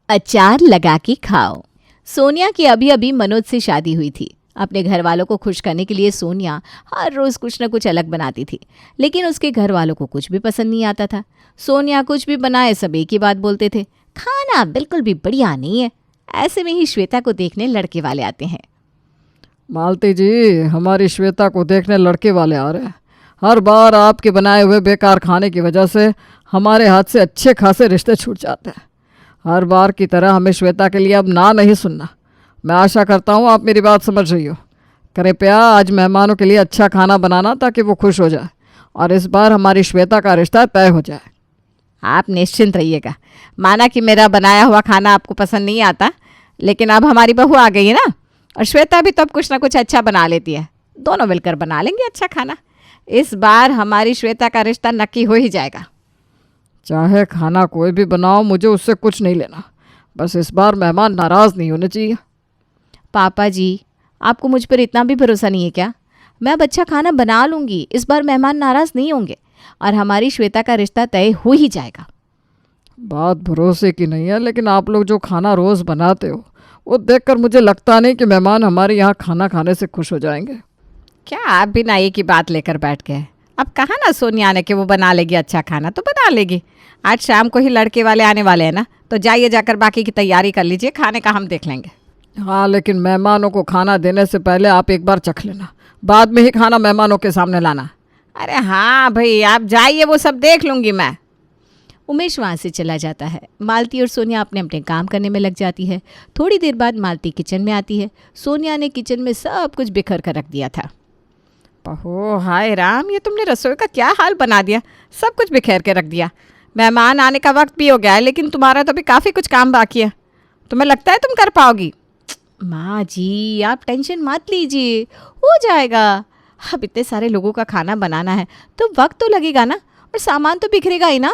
अचार लगा के खाओ। सोनिया की अभी अभी मनोज से शादी हुई थी। अपने घर वालों को खुश करने के लिए सोनिया हर रोज कुछ न कुछ अलग बनाती थी, लेकिन उसके घर वालों को कुछ भी पसंद नहीं आता था। सोनिया कुछ भी बनाए सब एक ही बात बोलते थे, खाना बिल्कुल भी बढ़िया नहीं है। ऐसे में ही श्वेता को देखने लड़के वाले आते हैं। मालती जी, हमारी श्वेता को देखने लड़के वाले आ रहे हैं। हर बार आपके बनाए हुए बेकार खाने की वजह से हमारे हाथ से अच्छे खासे रिश्ते छूट जाते हैं। हर बार की तरह हमें श्वेता के लिए अब ना नहीं सुनना। मैं आशा करता हूँ आप मेरी बात समझ रही हो। कृपया आज मेहमानों के लिए अच्छा खाना बनाना ताकि वो खुश हो जाए और इस बार हमारी श्वेता का रिश्ता तय हो जाए। आप निश्चिंत रहिएगा। माना कि मेरा बनाया हुआ खाना आपको पसंद नहीं आता, लेकिन अब हमारी बहू आ गई है ना, और श्वेता भी तो अब कुछ ना कुछ अच्छा बना लेती है। दोनों मिलकर बना लेंगे अच्छा खाना। इस बार हमारी श्वेता का रिश्ता नक्की हो ही जाएगा। चाहे खाना कोई भी बनाओ, मुझे उससे कुछ नहीं लेना। बस इस बार मेहमान नाराज़ नहीं होने चाहिए। पापा जी, आपको मुझ पर इतना भी भरोसा नहीं है क्या? मैं अब अच्छा खाना बना लूँगी, इस बार मेहमान नाराज़ नहीं होंगे और हमारी श्वेता का रिश्ता तय हो ही जाएगा। बात भरोसे की नहीं है, लेकिन आप लोग जो खाना रोज़ बनाते हो वो देखकर मुझे लगता नहीं कि मेहमान हमारे यहाँ खाना खाने से खुश हो जाएंगे। क्या आप भी ना एक ही बात लेकर बैठ गए? अब कहा ना सोनिया ने कि वो बना लेगी अच्छा खाना, तो बना लेगी। आज शाम को ही लड़के वाले आने वाले हैं ना, तो जाइए जाकर बाकी की तैयारी कर लीजिए, खाने का हम देख लेंगे। हाँ, लेकिन मेहमानों को खाना देने से पहले आप एक बार चख लेना, बाद में ही खाना मेहमानों के सामने लाना। अरे हाँ भाई, आप जाइए, वो सब देख लूँगी मैं। उमेश वहाँ से चला जाता है। मालती और सोनिया अपने अपने काम करने में लग जाती है। थोड़ी देर बाद मालती किचन में आती है। सोनिया ने किचन में सब कुछ बिखर कर रख दिया था। बहू, हाय राम, ये तुमने रसोई का क्या हाल बना दिया, सब कुछ बिखेर के रख दिया। मेहमान आने का वक्त भी हो गया है, लेकिन तुम्हारा तो अभी काफ़ी कुछ काम बाकी है। तुम्हें लगता है तुम कर पाओगी? माँ जी, आप टेंशन मत लीजिए, हो जाएगा। अब इतने सारे लोगों का खाना बनाना है तो वक्त तो लगेगा ना, और सामान तो बिखरेगा ही ना।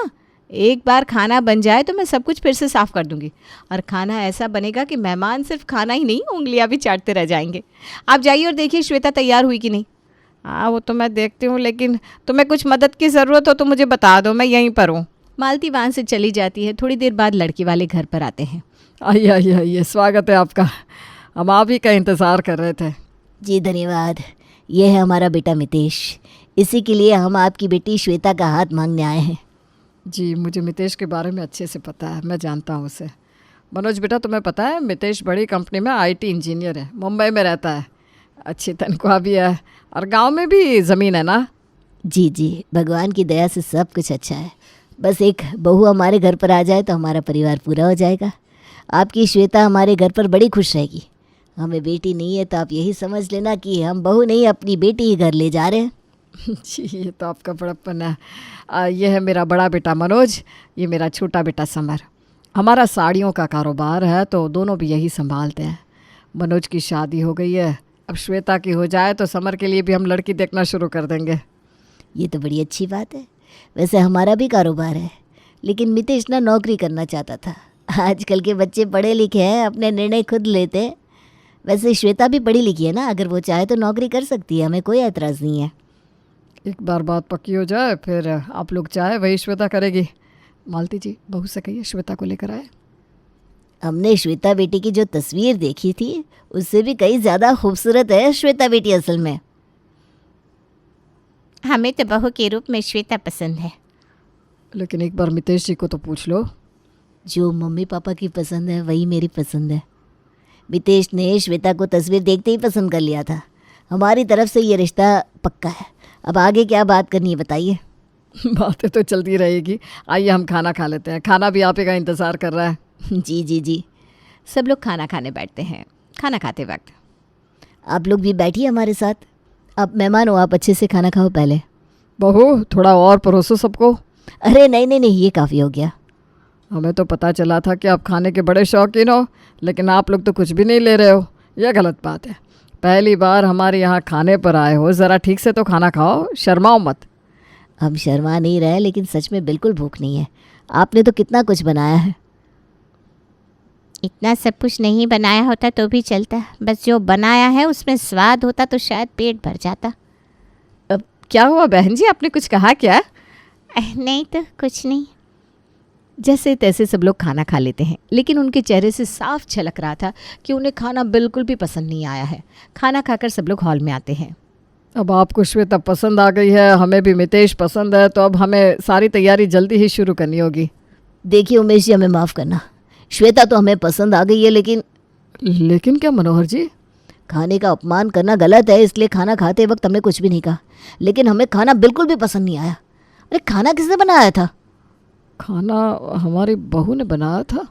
एक बार खाना बन जाए तो मैं सब कुछ फिर से साफ़ कर दूंगी, और खाना ऐसा बनेगा कि मेहमान सिर्फ खाना ही नहीं, उंगलियां भी चाटते रह जाएंगे। आप जाइए और देखिए श्वेता तैयार हुई कि नहीं। हाँ, वो तो मैं देखती हूँ, लेकिन तुम्हें कुछ मदद की ज़रूरत हो तो मुझे बता दो, मैं यहीं पर हूँ। मालती वहाँ से चली जाती है। थोड़ी देर बाद लड़की वाले घर पर आते हैं। आइए आइए आइए, स्वागत है आपका। हम आप ही का इंतज़ार कर रहे थे। जी धन्यवाद। ये है हमारा बेटा मितेश। इसी के लिए हम आपकी बेटी श्वेता का हाथ मांगने आए हैं। जी, मुझे मितेश के बारे में अच्छे से पता है, मैं जानता हूँ उसे। मनोज बेटा, तुम्हें पता है मितेश बड़ी कंपनी में आईटी इंजीनियर है, मुंबई में रहता है। अच्छी तनख्वाह भी है और गांव में भी ज़मीन है ना। जी जी, भगवान की दया से सब कुछ अच्छा है। बस एक बहू हमारे घर पर आ जाए तो हमारा परिवार पूरा हो जाएगा। आपकी श्वेता हमारे घर पर बड़ी खुश रहेगी। हमें बेटी नहीं है तो आप यही समझ लेना कि हम बहू नहीं, अपनी बेटी ही घर ले जा रहे हैं। जी, ये तो आपका बड़प्पन है। ये है मेरा बड़ा बेटा मनोज, ये मेरा छोटा बेटा समर। हमारा साड़ियों का कारोबार है तो दोनों भी यही संभालते हैं। मनोज की शादी हो गई है, अब श्वेता की हो जाए तो समर के लिए भी हम लड़की देखना शुरू कर देंगे। ये तो बड़ी अच्छी बात है। वैसे हमारा भी कारोबार है, लेकिन मितेश ना नौकरी करना चाहता था। आजकल के बच्चे पढ़े लिखे हैं, अपने निर्णय खुद लेते हैं। वैसे श्वेता भी पढ़ी लिखी है ना, अगर वो चाहे तो नौकरी कर सकती है, हमें कोई एतराज़ नहीं है। एक बार बात पक्की हो जाए फिर आप लोग चाहे वही श्वेता करेगी। मालती जी, बहू से कहिए श्वेता को लेकर आए। हमने श्वेता बेटी की जो तस्वीर देखी थी उससे भी कई ज़्यादा खूबसूरत है श्वेता बेटी असल में। हमें तो बहू के रूप में श्वेता पसंद है। लेकिन एक बार मितेश जी को तो पूछ लो। जो मम्मी पापा की पसंद है वही मेरी पसंद है। मितेश ने श्वेता को तस्वीर देखते ही पसंद कर लिया था। हमारी तरफ से ये रिश्ता पक्का है। अब आगे क्या बात करनी है बताइए। बातें तो चलती रहेगी। आइए हम खाना खा लेते हैं, खाना भी आप ही का इंतज़ार कर रहा है। जी जी जी। सब लोग खाना खाने बैठते हैं। खाना खाते वक्त आप लोग भी बैठिए हमारे साथ। आप मेहमान हो, आप अच्छे से खाना खाओ पहले। बहू, थोड़ा और परोसो सबको। अरे नहीं नहीं नहीं, ये काफ़ी हो गया। हमें तो पता चला था कि आप खाने के बड़े शौकीन हो, लेकिन आप लोग तो कुछ भी नहीं ले रहे हो। यह गलत बात है। पहली बार हमारे यहाँ खाने पर आए हो, ज़रा ठीक से तो खाना खाओ, शर्माओ मत। हम शर्मा नहीं रहे, लेकिन सच में बिल्कुल भूख नहीं है। आपने तो कितना कुछ बनाया है। इतना सब कुछ नहीं बनाया होता तो भी चलता, बस जो बनाया है उसमें स्वाद होता तो शायद पेट भर जाता। अब क्या हुआ बहन जी, आपने कुछ कहा क्या? नहीं तो कुछ नहीं। जैसे तैसे सब लोग खाना खा लेते हैं, लेकिन उनके चेहरे से साफ झलक रहा था कि उन्हें खाना बिल्कुल भी पसंद नहीं आया है। खाना खाकर सब लोग हॉल में आते हैं। अब आपको श्वेता पसंद आ गई है, हमें भी मितेश पसंद है, तो अब हमें सारी तैयारी जल्दी ही शुरू करनी होगी। देखिए उमेश जी, हमें माफ़ करना। श्वेता तो हमें पसंद आ गई है, लेकिन क्या मनोहर जी? खाने का अपमान करना गलत है, इसलिए खाना खाते वक्त हमने कुछ भी नहीं कहा। लेकिन हमें खाना बिल्कुल भी पसंद नहीं आया। अरे खाना किसने बनाया था? खाना हमारी बहू ने बनाया था।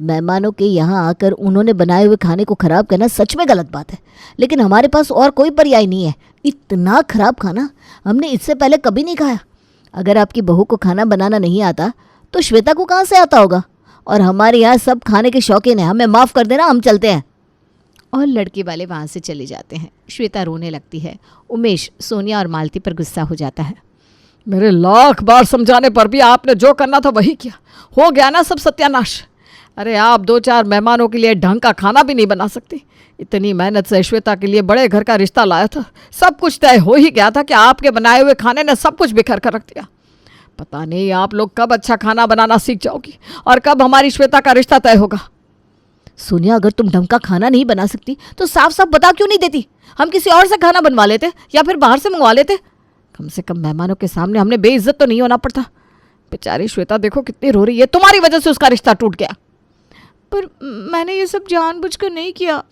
मेहमानों के यहाँ आकर उन्होंने बनाए हुए खाने को ख़राब करना सच में गलत बात है, लेकिन हमारे पास और कोई पर्याय नहीं है। इतना ख़राब खाना हमने इससे पहले कभी नहीं खाया। अगर आपकी बहू को खाना बनाना नहीं आता तो श्वेता को कहाँ से आता होगा? और हमारे यहाँ सब खाने के शौकीन हैं, हमें माफ़ कर देना, हम चलते हैं। और लड़के वाले वहाँ से चले जाते हैं। श्वेता रोने लगती है। उमेश सोनिया और मालती पर गुस्सा हो जाता है। मेरे लाख बार समझाने पर भी आपने जो करना था वही किया। हो गया ना सब सत्यानाश। अरे आप 2-4 मेहमानों के लिए ढंग का खाना भी नहीं बना सकती। इतनी मेहनत से श्वेता के लिए बड़े घर का रिश्ता लाया था, सब कुछ तय हो ही गया था कि आपके बनाए हुए खाने ने सब कुछ बिखर कर रख दिया। पता नहीं आप लोग कब अच्छा खाना बनाना सीख जाओगी और कब हमारी श्वेता का रिश्ता तय होगा। सोनिया, अगर तुम ढंग का खाना नहीं बना सकती तो साफ साफ बता क्यों नहीं देती? हम किसी और से खाना बनवा लेते या फिर बाहर से मंगवा लेते। कम से कम मेहमानों के सामने हमने बेइज्जत तो नहीं होना पड़ता। बेचारी श्वेता देखो कितनी रो रही है, तुम्हारी वजह से उसका रिश्ता टूट गया। पर मैंने ये सब जानबूझकर नहीं किया।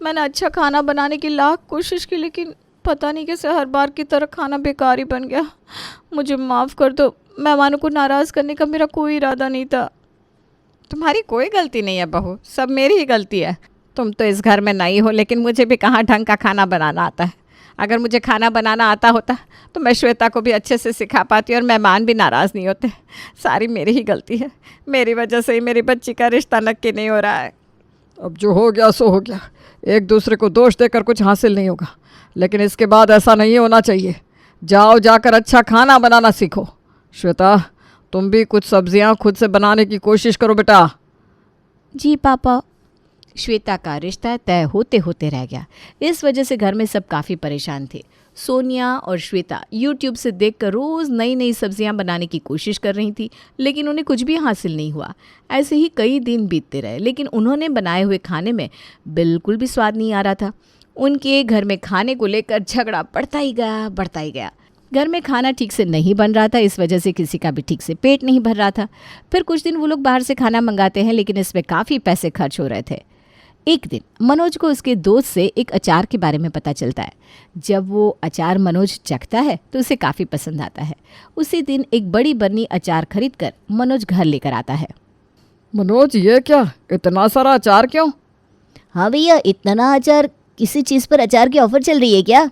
मैंने अच्छा खाना बनाने की लाख कोशिश की, लेकिन पता नहीं कैसे हर बार की तरह खाना बेकार ही बन गया। मुझे माफ़ कर दो। मेहमानों को नाराज़ करने का मेरा कोई इरादा नहीं था। तुम्हारी कोई गलती नहीं है बहू, सब मेरी ही गलती है। तुम तो इस घर में नई हो, लेकिन मुझे भी कहाँ ढंग का खाना बनाना आता है। अगर मुझे खाना बनाना आता होता तो मैं श्वेता को भी अच्छे से सिखा पाती और मेहमान भी नाराज़ नहीं होते। सारी मेरी ही गलती है। मेरी वजह से ही मेरी बच्ची का रिश्ता नक्की नहीं हो रहा है। अब जो हो गया सो हो गया। एक दूसरे को दोष देकर कुछ हासिल नहीं होगा, लेकिन इसके बाद ऐसा नहीं होना चाहिए। जाओ जाकर अच्छा खाना बनाना सीखो। श्वेता, तुम भी कुछ सब्जियां खुद से बनाने की कोशिश करो बेटा। जी पापा। श्वेता का रिश्ता तय होते होते रह गया। इस वजह से घर में सब काफ़ी परेशान थे। सोनिया और श्वेता यूट्यूब से देखकर रोज़ नई नई सब्जियां बनाने की कोशिश कर रही थी, लेकिन उन्हें कुछ भी हासिल नहीं हुआ। ऐसे ही कई दिन बीतते रहे, लेकिन उन्होंने बनाए हुए खाने में बिल्कुल भी स्वाद नहीं आ रहा था। उनके घर में खाने को लेकर झगड़ा बढ़ता ही गया। घर में खाना ठीक से नहीं बन रहा था, इस वजह से किसी का भी ठीक से पेट नहीं भर रहा था। फिर कुछ दिन वो लोग बाहर से खाना मंगाते हैं, लेकिन इसमें काफ़ी पैसे खर्च हो रहे थे। एक दिन मनोज को उसके दोस्त से एक अचार के बारे में पता चलता है। जब वो अचार मनोज चखता है तो उसे काफ़ी पसंद आता है। उसी दिन एक बड़ी बर्नी अचार खरीदकर मनोज घर लेकर आता है। मनोज, ये क्या, इतना सारा अचार क्यों? हाँ भैया, इतना अचार? किसी चीज़ पर अचार की ऑफ़र चल रही है क्या?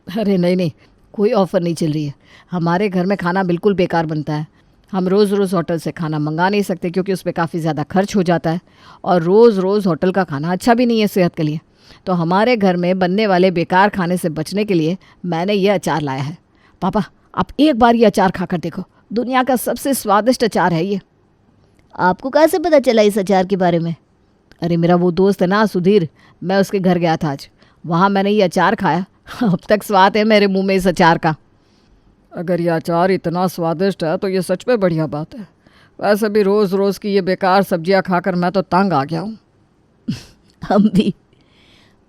अरे नहीं, कोई ऑफ़र नहीं चल रही है। हमारे घर में खाना बिल्कुल बेकार बनता है। हम रोज़ रोज़ होटल से खाना मंगा नहीं सकते क्योंकि उस पर काफ़ी ज़्यादा खर्च हो जाता है, और रोज़ रोज़ होटल का खाना अच्छा भी नहीं है सेहत के लिए। तो हमारे घर में बनने वाले बेकार खाने से बचने के लिए मैंने ये अचार लाया है। पापा, आप एक बार ये अचार खाकर देखो, दुनिया का सबसे स्वादिष्ट अचार है ये। आपको कहाँ से पता चला इस अचार के बारे में? अरे मेरा वो दोस्त है ना सुधीर, मैं उसके घर गया था आज। वहाँ मैंने ये अचार खाया, अब तक स्वाद है मेरे मुंह में इस अचार का। अगर ये अचार इतना स्वादिष्ट है तो ये सच में बढ़िया बात है। वैसे भी रोज़ रोज़ की ये बेकार सब्जियां खाकर मैं तो तंग आ गया हूँ। हम भी।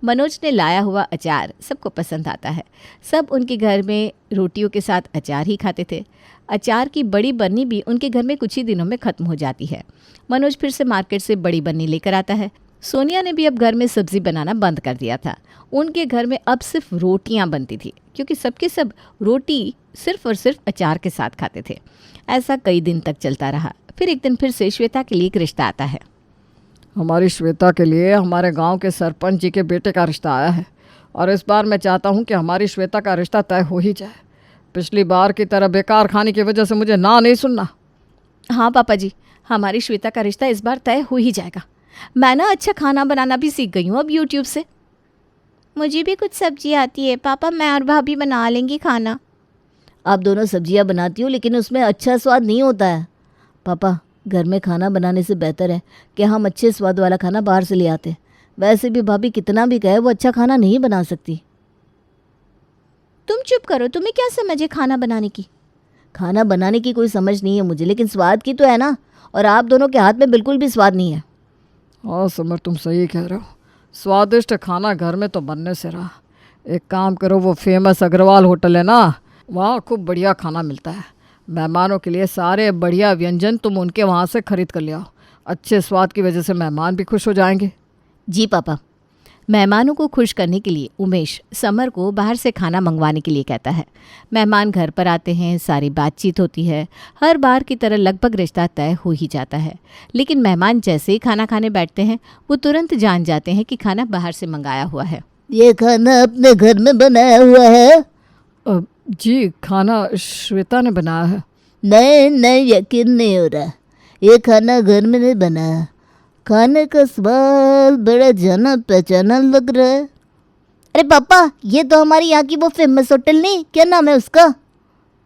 मनोज ने लाया हुआ अचार सबको पसंद आता है। सब उनके घर में रोटियों के साथ अचार ही खाते थे। अचार की बड़ी बन्नी भी उनके घर में कुछ ही दिनों में ख़त्म हो जाती है। मनोज फिर से मार्केट से बड़ी बन्नी लेकर आता है। सोनिया ने भी अब घर में सब्ज़ी बनाना बंद कर दिया था। उनके घर में अब सिर्फ रोटियां बनती थी, क्योंकि सबके सब रोटी सिर्फ और सिर्फ अचार के साथ खाते थे। ऐसा कई दिन तक चलता रहा। फिर एक दिन फिर से श्वेता के लिए एक रिश्ता आता है। हमारी श्वेता के लिए हमारे गांव के सरपंच जी के बेटे का रिश्ता आया है, और इस बार मैं चाहता हूं कि हमारी श्वेता का रिश्ता तय हो ही जाए। पिछली बार की तरह बेकार खाने की वजह से मुझे ना नहीं सुनना। हाँ पापा जी, हमारी श्वेता का रिश्ता इस बार तय हो ही जाएगा। मैं ना अच्छा खाना बनाना भी सीख गई हूँ अब यूट्यूब से। मुझे भी कुछ सब्जी आती है पापा, मैं और भाभी बना लेंगी खाना। आप दोनों सब्जियां बनाती हो, लेकिन उसमें अच्छा स्वाद नहीं होता है। पापा, घर में खाना बनाने से बेहतर है कि हम अच्छे स्वाद वाला खाना बाहर से ले आते। वैसे भी भाभी कितना भी कहे वो अच्छा खाना नहीं बना सकती। तुम चुप करो, तुम्हें क्या समझ है खाना बनाने की? खाना बनाने की कोई समझ नहीं है मुझे, लेकिन स्वाद की तो है ना। और आप दोनों के हाथ में बिल्कुल भी स्वाद नहीं है। हाँ समर, तुम सही कह रहे हो। स्वादिष्ट खाना घर में तो बनने से रहा। एक काम करो, वो फेमस अग्रवाल होटल है ना, वहाँ खूब बढ़िया खाना मिलता है। मेहमानों के लिए सारे बढ़िया व्यंजन तुम उनके वहाँ से खरीद कर ले आओ। अच्छे स्वाद की वजह से मेहमान भी खुश हो जाएंगे। जी पापा। मेहमानों को खुश करने के लिए उमेश समर को बाहर से खाना मंगवाने के लिए कहता है। मेहमान घर पर आते हैं, सारी बातचीत होती है। हर बार की तरह लगभग रिश्ता तय हो ही जाता है। लेकिन मेहमान जैसे ही खाना खाने बैठते हैं वो तुरंत जान जाते हैं कि खाना बाहर से मंगाया हुआ है। ये खाना अपने घर में बनाया हुआ है? जी, खाना श्वेता ने बनाया है। नहीं, यकीन नहीं हो रहा। ये खाना घर में नहीं बना। खाने का स्वाद बड़ा जाना पहचाना लग रहा है। अरे पापा, ये तो हमारी यहाँ की वो फेमस होटल नहीं, क्या नाम है उसका?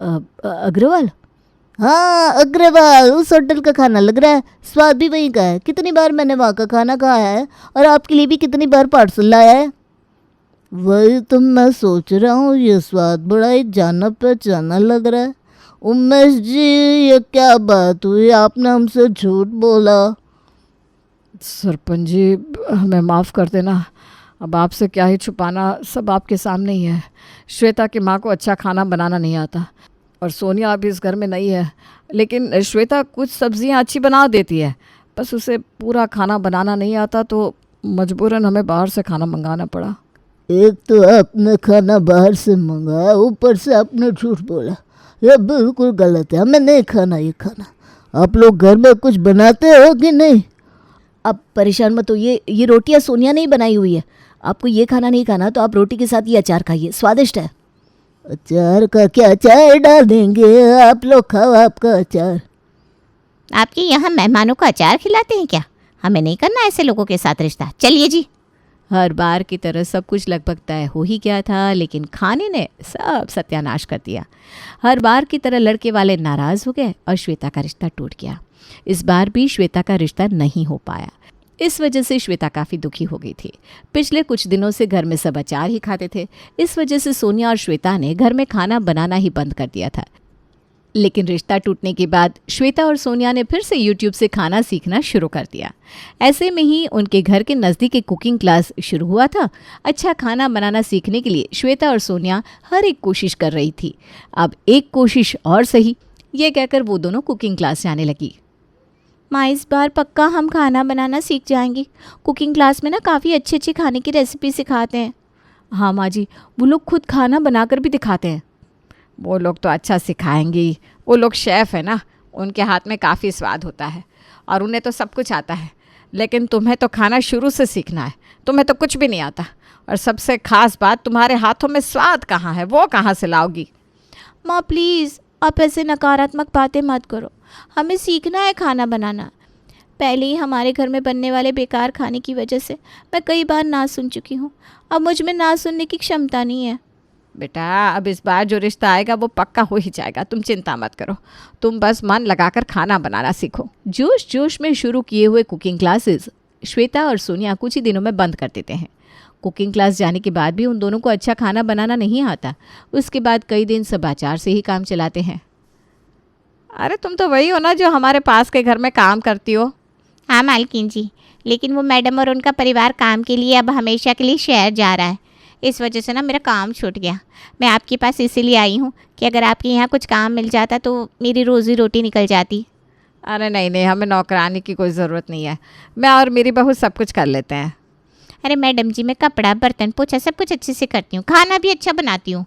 अग्रवाल? हाँ अग्रवाल, उस होटल का खाना लग रहा है। स्वाद भी वहीं का है। कितनी बार मैंने वहाँ का खाना खाया है और आपके लिए भी कितनी बार पार्सल लाया है। वही तो मैं सोच रहा हूँ, ये स्वाद बड़ा ही जाना पहचाना लग रहा है। उमेश जी, ये क्या बात हुई, आपने हमसे झूठ बोला? सरपंच जी, हमें माफ़ कर देना। अब आपसे क्या ही छुपाना, सब आपके सामने ही है। श्वेता की माँ को अच्छा खाना बनाना नहीं आता और सोनिया अभी इस घर में नहीं है। लेकिन श्वेता कुछ सब्जियाँ अच्छी बना देती है, बस उसे पूरा खाना बनाना नहीं आता, तो मजबूरन हमें बाहर से खाना मंगाना पड़ा। एक तो आपने खाना बाहर से मंगाया, ऊपर से आपने झूठ बोला। ये बिल्कुल गलत है, हमें नहीं खाना ये खाना। आप लोग घर में कुछ बनाते हो कि नहीं? अब परेशान मत हो, ये रोटियां सोनिया ने ही बनाई हुई है। आपको ये खाना नहीं खाना तो आप रोटी के साथ ये अचार खाइए, स्वादिष्ट है। अचार का क्या, अचार डाल देंगे, आप लोग खाओ आपका अचार। आपके यहाँ मेहमानों को अचार खिलाते हैं क्या? हमें नहीं करना ऐसे लोगों के साथ रिश्ता, चलिए जी। हर बार की तरह सब कुछ लगभग तय हो ही गया था, लेकिन खाने ने सब सत्यानाश कर दिया। हर बार की तरह लड़के वाले नाराज़ हो गए और श्वेता का रिश्ता टूट गया। इस बार भी श्वेता का रिश्ता नहीं हो पाया। इस वजह से श्वेता काफ़ी दुखी हो गई थी। पिछले कुछ दिनों से घर में सब अचार ही खाते थे। इस वजह से सोनिया और श्वेता ने घर में खाना बनाना ही बंद कर दिया था। लेकिन रिश्ता टूटने के बाद श्वेता और सोनिया ने फिर से YouTube से खाना सीखना शुरू कर दिया। ऐसे में ही उनके घर के नज़दीक एक कुकिंग क्लास शुरू हुआ था। अच्छा खाना बनाना सीखने के लिए श्वेता और सोनिया हर एक कोशिश कर रही थी। अब एक कोशिश और सही, ये कहकर वो दोनों कुकिंग क्लास जाने लगी। माँ, इस बार पक्का हम खाना बनाना सीख जाएंगी। कुकिंग क्लास में ना काफ़ी अच्छे अच्छे खाने की रेसिपी सिखाते हैं। हाँ माँ जी, वो लोग खुद खाना बनाकर भी दिखाते हैं। वो लोग तो अच्छा सिखाएंगी, वो लोग शेफ़ है ना, उनके हाथ में काफ़ी स्वाद होता है और उन्हें तो सब कुछ आता है। लेकिन तुम्हें तो खाना शुरू से सीखना है, तुम्हें तो कुछ भी नहीं आता। और सबसे ख़ास बात, तुम्हारे हाथों में स्वाद कहाँ है, वो कहाँ से लाओगी? माँ प्लीज़, आप ऐसे नकारात्मक बातें मत करो। हमें सीखना है खाना बनाना। पहले ही हमारे घर में बनने वाले बेकार खाने की वजह से मैं कई बार ना सुन चुकी हूँ। अब मुझ में ना सुनने की क्षमता नहीं है। बेटा, अब इस बार जो रिश्ता आएगा वो पक्का हो ही जाएगा, तुम चिंता मत करो। तुम बस मन लगाकर खाना बनाना सीखो। जोश जोश में शुरू किए हुए कुकिंग क्लासेस श्वेता और सोनिया कुछ ही दिनों में बंद कर देते हैं। कुकिंग क्लास जाने के बाद भी उन दोनों को अच्छा खाना बनाना नहीं आता। उसके बाद कई दिन सब अचार से ही काम चलाते हैं। अरे तुम तो वही हो ना जो हमारे पास के घर में काम करती हो? हाँ मालकिन जी, लेकिन वो मैडम और उनका परिवार काम के लिए अब हमेशा के लिए शहर जा रहा है। इस वजह से ना मेरा काम छूट गया। मैं आपके पास इसीलिए आई हूँ कि अगर आपके यहाँ कुछ काम मिल जाता तो मेरी रोज़ी रोटी निकल जाती। अरे नहीं, हमें नौकरानी की कोई ज़रूरत नहीं है। मैं और मेरी बहू सब कुछ कर लेते हैं। अरे मैडम जी, मैं कपड़ा बर्तन पोछा सब कुछ अच्छे से करती हूँ, खाना भी अच्छा बनाती हूँ।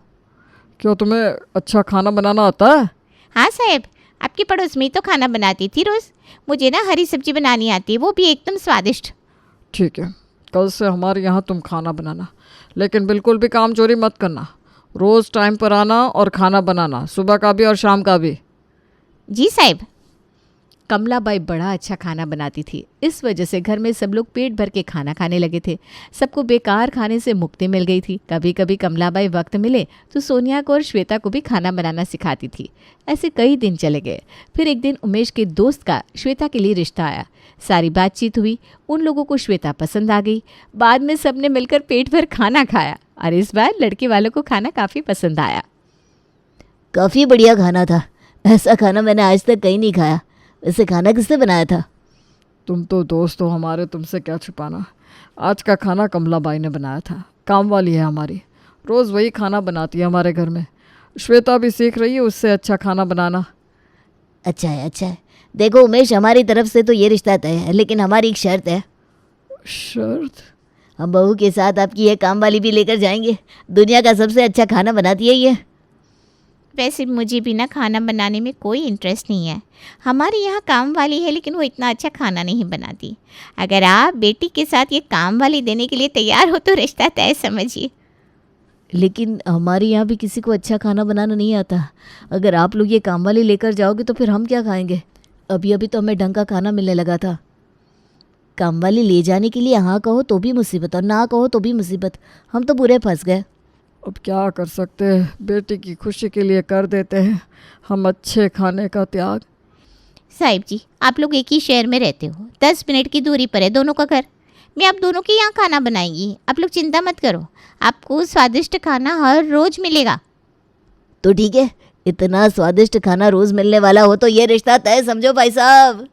क्यों, तुम्हें अच्छा खाना बनाना आता है? हाँ साहब, आपकी पड़ोस में ही तो खाना बनाती थी रोज़। मुझे ना हरी सब्जी बनानी आती है, वो भी एकदम स्वादिष्ट। ठीक है, कल से हमारे यहाँ तुम खाना बनाना, लेकिन बिल्कुल भी काम चोरी मत करना। रोज़ टाइम पर आना और खाना बनाना, सुबह का भी और शाम का भी। जी साहब। कमलाबाई बड़ा अच्छा खाना बनाती थी। इस वजह से घर में सब लोग पेट भर के खाना खाने लगे थे। सबको बेकार खाने से मुक्ति मिल गई थी। कभी कभी कमलाबाई वक्त मिले तो सोनिया को और श्वेता को भी खाना बनाना सिखाती थी। ऐसे कई दिन चले गए। फिर एक दिन उमेश के दोस्त का श्वेता के लिए रिश्ता आया। सारी बातचीत हुई, उन लोगों को श्वेता पसंद आ गई। बाद में सबने मिलकर पेट भर खाना खाया और इस बार लड़के वालों को खाना काफ़ी पसंद आया। काफ़ी बढ़िया खाना था। ऐसा खाना मैंने आज तक कहीं नहीं खाया। वैसे खाना किसने बनाया था? तुम तो दोस्त हो हमारे, तुमसे क्या छुपाना। आज का खाना कमला बाई ने बनाया था। काम वाली है हमारी, रोज़ वही खाना बनाती है हमारे घर में। श्वेता भी सीख रही है उससे अच्छा खाना बनाना। अच्छा है, अच्छा है। देखो उमेश, हमारी तरफ से तो ये रिश्ता तय है, लेकिन हमारी एक शर्त है। शर्त? हम बहू के साथ आपकी ये काम वाली भी लेकर जाएंगे। दुनिया का सबसे अच्छा खाना बनाती है ये। वैसे मुझे भी ना खाना बनाने में कोई इंटरेस्ट नहीं है। हमारे यहाँ काम वाली है, लेकिन वो इतना अच्छा खाना नहीं बनाती। अगर आप बेटी के साथ ये काम वाली देने के लिए तैयार हो तो रिश्ता तय समझिए। लेकिन हमारे यहाँ भी किसी को अच्छा खाना बनाना नहीं आता। अगर आप लोग ये काम वाली लेकर जाओगे तो फिर हम क्या खाएंगे? अभी अभी तो हमें ढंग का खाना मिलने लगा था। काम वाली ले जाने के लिए हाँ कहो तो भी मुसीबत और ना कहो तो भी मुसीबत। हम तो बुरे फंस गए। अब क्या कर सकते हैं, बेटी की खुशी के लिए कर देते हैं हम अच्छे खाने का त्याग। साहिब जी, आप लोग एक ही शहर में रहते हो, 10 मिनट की दूरी पर है दोनों का घर। मैं आप दोनों के यहाँ खाना बनाएंगी, आप लोग चिंता मत करो। आपको स्वादिष्ट खाना हर रोज़ मिलेगा। तो ठीक है, इतना स्वादिष्ट खाना रोज़ मिलने वाला हो तो ये रिश्ता तय समझो भाई साहब।